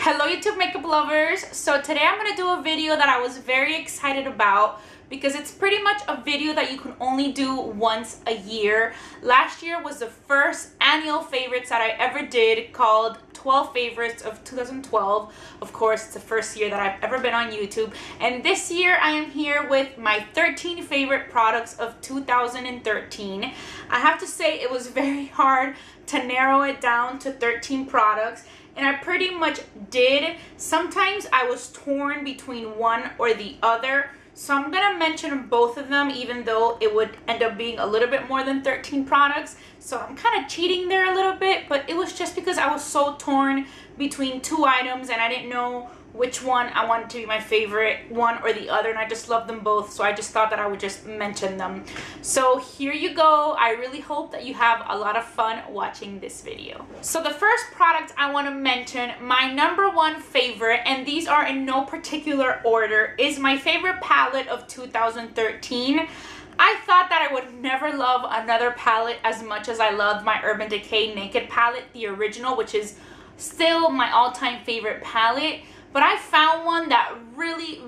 Hello YouTube makeup lovers. So today I'm going to do a video that I was very excited about because it's pretty much a video that you can only do once a year. Last year was the first annual favorites that I ever did, called 12 favorites of 2012. Of course, it's the first year that I've ever been on YouTube. And this year I am here with my 13 favorite products of 2013. I have to say it was very hard to narrow it down to 13 products. And I pretty much did. Sometimes I was torn between one or the other. So I'm going to mention both of them, even though it would end up being a little bit more than 13 products. So I'm kind of cheating there a little bit, but it was just because I was so torn between two items and I didn't know which one I wanted to be my favorite, one or the other, and I just love them both, so I just thought that I would just mention them. So here you go. I really hope that you have a lot of fun watching this video. So the first product I want to mention, my number one favorite, and these are in no particular order, is my favorite palette of 2013. I thought that I would never love another palette as much as I loved my Urban Decay Naked palette, the original, which is still my all-time favorite palette. But I found one that really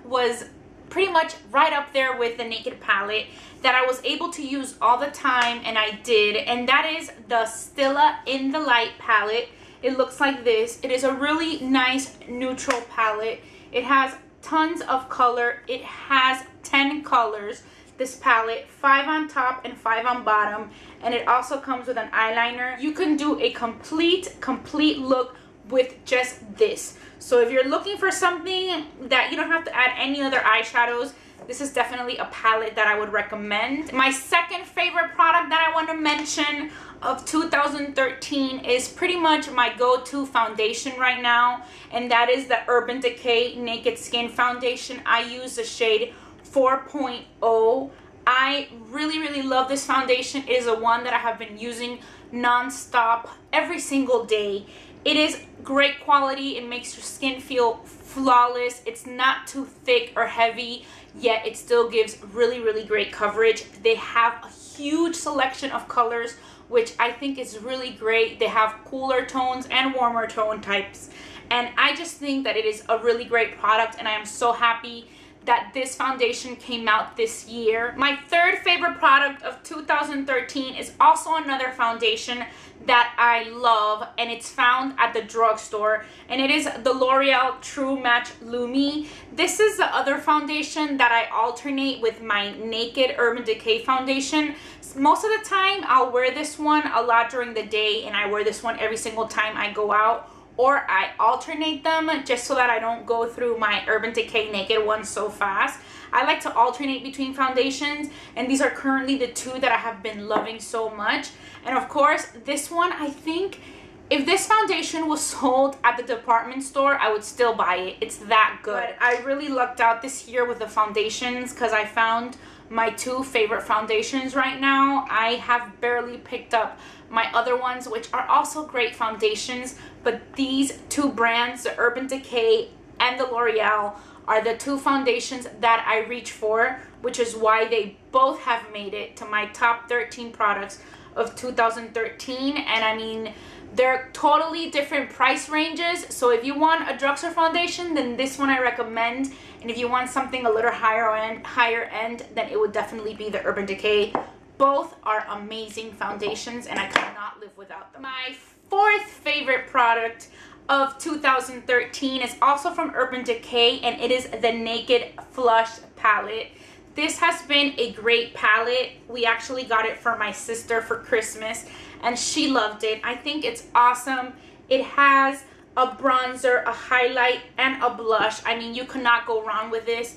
was pretty much right up there with the Naked palette that I was able to use all the time, and I did. And that is the Stila In The Light palette. It looks like this. It is a really nice neutral palette. It has tons of color. It has 10 colors. This palette, 5 on top and 5 on bottom. And it also comes with an eyeliner. You can do a complete look with just this. So if you're looking for something that you don't have to add any other eyeshadows, this is definitely a palette that I would recommend. My second favorite product that I want to mention of 2013 is pretty much my go-to foundation right now, and that is the Urban Decay Naked Skin Foundation. I use the shade 4.0. I really love this foundation. It is a one that I have been using non-stop every single day. It is great quality. It makes your skin feel flawless. It's not too thick or heavy, yet it still gives really great coverage. They have a huge selection of colors, which I think is really great. They have cooler tones and warmer tone types. And I just think that it is a really great product, and I am so happy that this foundation came out this year. My third favorite product of 2013 is also another foundation that I love, and it's found at the drugstore, and it is the L'Oreal True Match Lumi. This is the other foundation that I alternate with my Naked Urban Decay foundation. Most of the time I'll wear this one a lot during the day, and I wear this one every single time I go out, or I alternate them just so that I don't go through my Urban Decay Naked one so fast. I like to alternate between foundations, and these are currently the two that I have been loving so much. And of course, this one, I think if this foundation was sold at the department store, I would still buy it. It's that good. But I really lucked out this year with the foundations because I found my two favorite foundations right now. I have barely picked up my other ones, which are also great foundations, but these two brands, the Urban Decay and the L'Oreal, are the two foundations that I reach for, which is why they both have made it to my top 13 products of 2013. And I mean, they're totally different price ranges, so if you want a drugstore foundation, then this one I recommend. And if you want something a little higher end, then it would definitely be the Urban Decay. Both are amazing foundations, and I could not live without them. My fourth favorite product of 2013 is also from Urban Decay, and it is the Naked Flush palette. This has been a great palette. We actually got it for my sister for Christmas, and she loved it. I think it's awesome. It has a bronzer, a highlight, and a blush. I mean, you could not go wrong with this.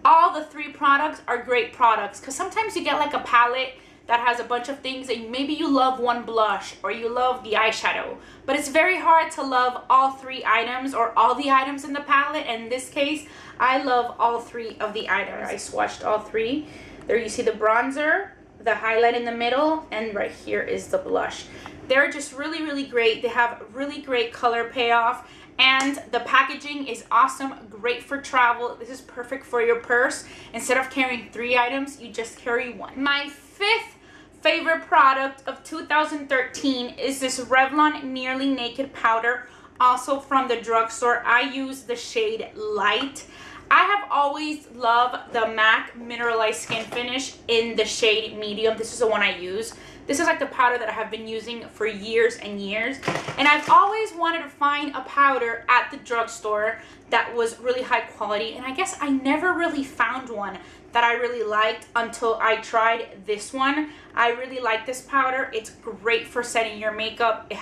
All the three products are great products, because sometimes you get like a palette that has a bunch of things, and maybe you love one blush or you love the eyeshadow, but it's very hard to love all three items or all the items in the palette. And in this case, I love all three of the items. I swatched all three. There you see the bronzer, the highlight in the middle, and right here is the blush. They're just really great. They have really great color payoff, and the packaging is awesome, great for travel. This is perfect for your purse. Instead of carrying 3 items, you just carry 1. My fifth favorite product of 2013 is this Revlon Nearly Naked powder. also from the drugstore. I use the shade Light. I have always loved the MAC Mineralized Skin Finish in the shade Medium. This is the one I use. This is like the powder that I have been using for years and years. And I've always wanted to find a powder at the drugstore that was really high quality. And I guess I never really found one that I really liked until I tried this one. I really like this powder. It's great for setting your makeup.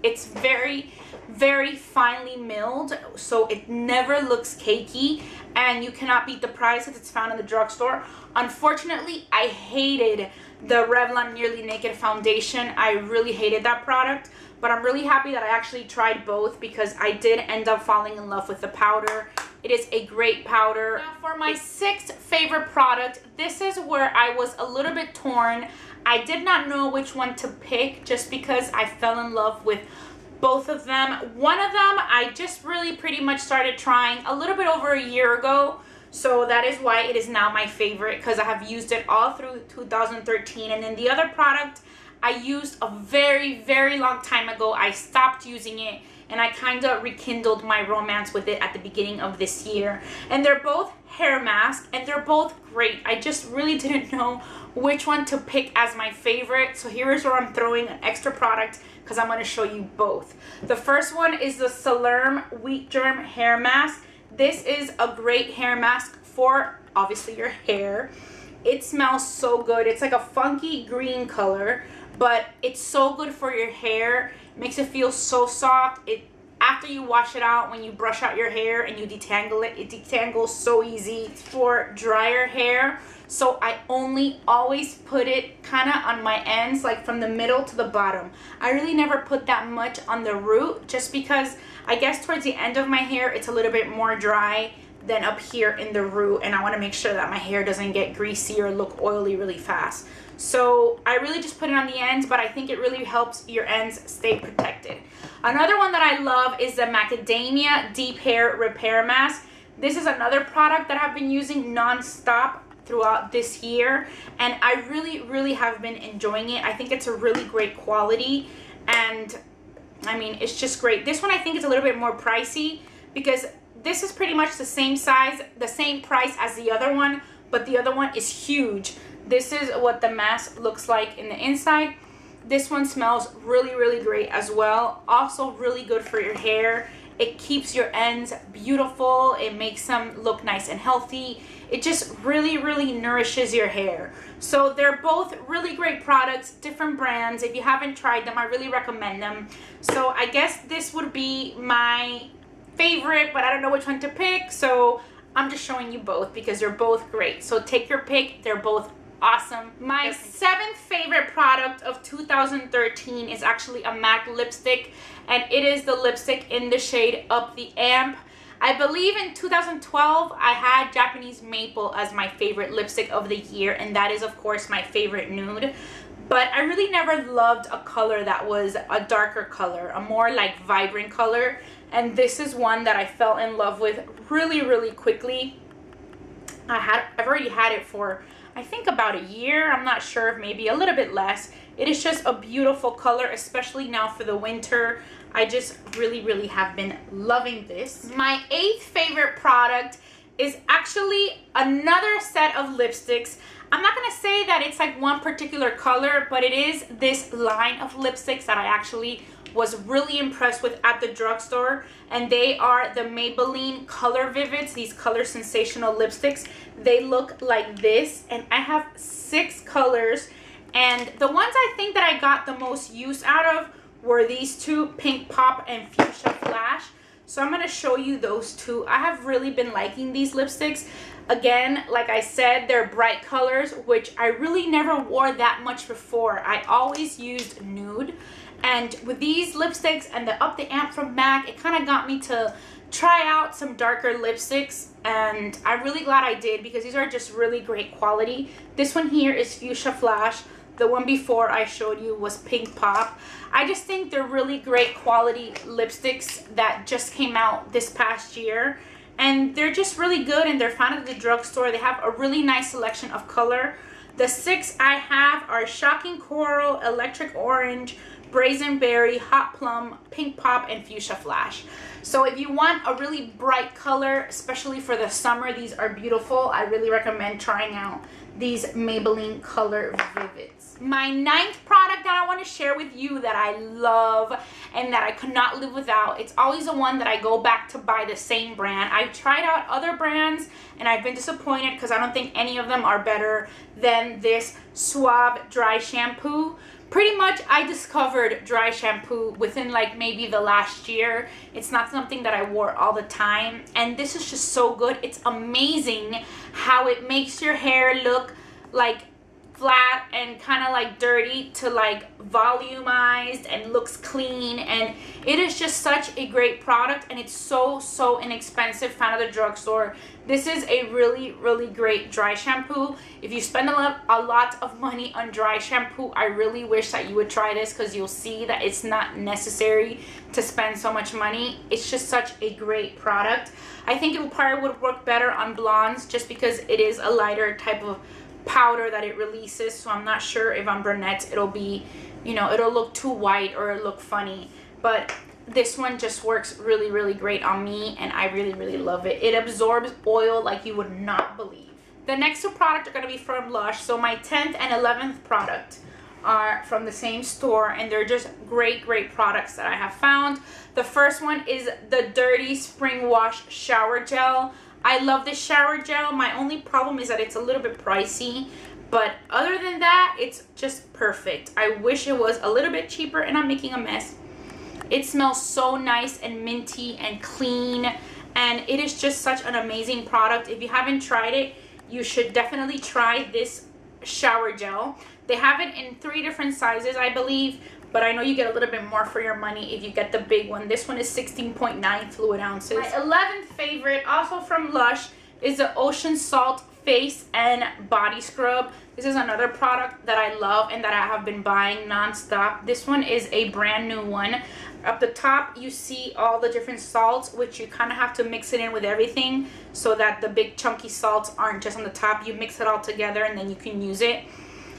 It's very, very finely milled, so it never looks cakey, and you cannot beat the price that it's found in the drugstore. Unfortunately, I hated the Revlon Nearly Naked foundation. I really hated that product, but I'm really happy that I actually tried both because I did end up falling in love with the powder. It is a great powder. Now for my sixth favorite product, this is where I was a little bit torn. I did not know which one to pick just because I fell in love with both of them. One of them I just really pretty much started trying a little bit over a year ago. So that is why it is now my favorite, because I have used it all through 2013. And then the other product I used a very, very long time ago. I stopped using it and I kind of rekindled my romance with it at the beginning of this year. And they're both hair masks and they're both great. I just really didn't know which one to pick as my favorite. So here is where I'm throwing an extra product because I'm going to show you both. The first one is the Salerm Wheat Germ Hair Mask. This is a great hair mask for obviously your hair. It smells so good. It's like a funky green color, but it's so good for your hair. It makes it feel so soft. After you wash it out, when you brush out your hair and you detangle it, it detangles so easy. It's for drier hair, so I only always put it kind of on my ends, like from the middle to the bottom. I really never put that much on the root just because I guess towards the end of my hair it's a little bit more dry than up here in the root, and I want to make sure that my hair doesn't get greasy or look oily really fast. So I really just put it on the ends, but I think it really helps your ends stay protected. Another one that I love is the Macadamia Deep Hair Repair Mask. This is another product that I've been using non-stop throughout this year, and I really have been enjoying it. I think it's a really great quality, and I mean, it's just great. This one I think is a little bit more pricey because this is pretty much the same size, the same price as the other one, but the other one is huge. This is what the mask looks like in the inside. This one smells really great as well. Also really good for your hair. It keeps your ends beautiful. It makes them look nice and healthy. It just really nourishes your hair. So they're both really great products, different brands. If you haven't tried them, I really recommend them. So I guess this would be my favorite, but I don't know which one to pick. So I'm just showing you both because they're both great. So take your pick. They're both awesome. My seventh favorite product of 2013 is actually a MAC lipstick, and it is the lipstick in the shade Up the Amp. I believe in 2012 I had Japanese Maple as my favorite lipstick of the year, and that is of course my favorite nude. But I really never loved a color that was a darker color, a more like vibrant color, and this is one that I fell in love with really quickly. I've already had it for I think about a year. I'm not sure, maybe a little bit less. It is just a beautiful color, especially now for the winter. I just really have been loving this. My eighth favorite product is actually another set of lipsticks. I'm not gonna say that it's like one particular color, but it is this line of lipsticks that I actually was really impressed with at the drugstore, and they are the Maybelline Color Vivids, these Color Sensational lipsticks. They look like this, and I have 6 colors, and the ones I think that I got the most use out of were these two, Pink Pop and Fuchsia Flash. So I'm going to show you those two. I have really been liking these lipsticks. Again, like I said, they're bright colors, which I really never wore that much before. I always used nude. And with these lipsticks and the Up the Amp from MAC, it kind of got me to try out some darker lipsticks, and I'm really glad I did because these are just really great quality. This one here is Fuchsia Flash. The one before I showed you was Pink Pop. I just think they're really great quality lipsticks that just came out this past year, and they're just really good, and they're found at the drugstore. They have a really nice selection of color. The 6 I have are Shocking Coral, Electric Orange, Brazen Berry, Hot Plum, Pink Pop, and Fuchsia Flash. So if you want a really bright color, especially for the summer, these are beautiful. I really recommend trying out these Maybelline Color Vivids. My 9th product that I want to share with you that I love and that I could not live without, it's always the one that I go back to buy the same brand. I've tried out other brands and I've been disappointed because I don't think any of them are better than this Suave dry shampoo. Pretty much I discovered dry shampoo within like maybe the last year. It's not something that I wore all the time, and this is just so good. It's amazing how it makes your hair look like flat and kind of like dirty to like volumized and looks clean, and it is just such a great product, and it's so inexpensive. Found at the drugstore. This is a really great dry shampoo. If you spend a lot of money on dry shampoo, I really wish that you would try this, because you'll see that it's not necessary to spend so much money. It's just such a great product. I think it probably would work better on blondes just because it is a lighter type of powder that it releases, so I'm not sure if on brunettes it'll be, you know, it'll look too white or it'll look funny, but this one just works really great on me, and I really love it. It absorbs oil like you would not believe. The next two products are going to be from Lush. So my 10th and 11th product are from the same store, and they're just great products that I have found. The first one is the Dirty Springwash Shower Gel. I love this shower gel. My only problem is that it's a little bit pricey, but other than that, it's just perfect. I wish it was a little bit cheaper, and I'm making a mess. It smells so nice and minty and clean, and it is just such an amazing product. If you haven't tried it, you should definitely try this shower gel. They have it in 3 different sizes, I believe, but I know you get a little bit more for your money if you get the big one. This one is 16.9 fluid ounces. My 11th favorite, also from Lush, is the Ocean Salt Face and Body Scrub. This is another product that I love and that I have been buying non-stop. This one is a brand new one. Up the top, you see all the different salts, which you kind of have to mix it in with everything so that the big chunky salts aren't just on the top. You mix it all together and then you can use it.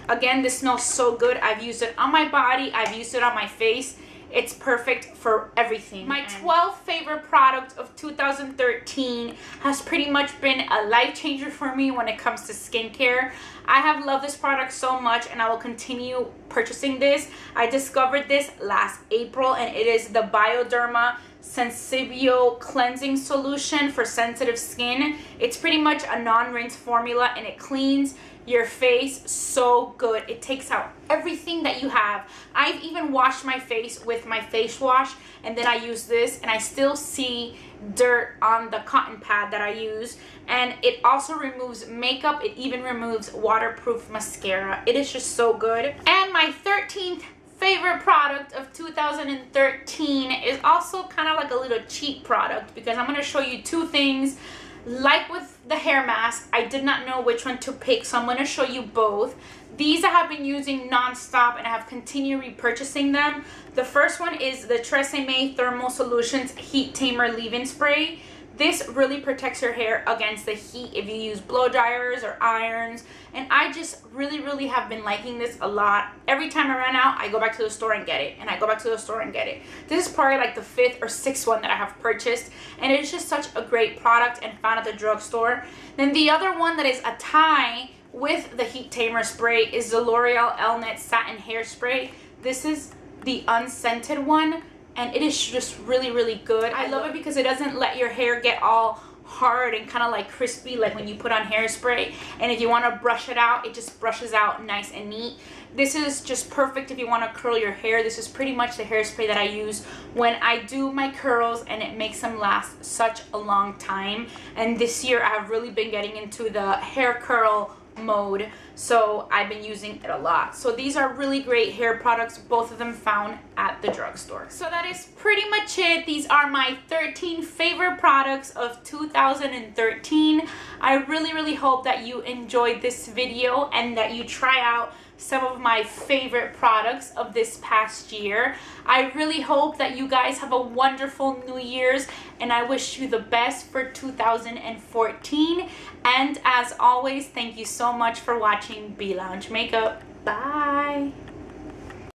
Again, this smells so good. I've used it on my body. I've used it on my face. It's perfect for everything. My 12th favorite product of 2013 has pretty much been a life changer for me when it comes to skincare. I have loved this product so much, and I will continue purchasing this. I discovered this last April, and it is the Bioderma Sensibio cleansing solution for sensitive skin. It's pretty much a non-rinse formula, and it cleans your face so good. It takes out everything that you have. I've even washed my face with my face wash, and then I use this, and I still see dirt on the cotton pad that I use. And it also removes makeup. It even removes waterproof mascara. It is just so good. And my 13th favorite product of 2013 is also kind of like a little cheap product, because I'm going to show you 2 things. Like with the hair mask, I did not know which one to pick, so I'm going to show you both. These I have been using non-stop, and I have continued repurchasing them. The first one is the Tresemme Thermal Solutions Heat Tamer Leave-In Spray. This really protects your hair against the heat if you use blow dryers or irons, and I just really have been liking this a lot. Every time I run out, I go back to the store and get it, and I go back to the store and get it. This is probably like the 5th or 6th one that I have purchased, and it is just such a great product and found at the drugstore. Then the other one that is a tie with the Heat Tamer spray is the L'Oreal Elnett Satin Hairspray. This is the unscented one, and it is just really good. I love it because it doesn't let your hair get all hard and kind of like crispy like when you put on hairspray, and if you want to brush it out, it just brushes out nice and neat. This is just perfect if you want to curl your hair. This is pretty much the hairspray that I use when I do my curls, and it makes them last such a long time. And this year I have really been getting into the hair curl mode, so I've been using it a lot. So these are really great hair products, both of them found at the drugstore. So that is pretty much it. These are my 13 favorite products of 2013. I really hope that you enjoyed this video and that you try out some of my favorite products of this past year. I really hope that you guys have a wonderful New Year's, and I wish you the best for 2014. And as always, thank you so much for watching Be Lounge Makeup. Bye!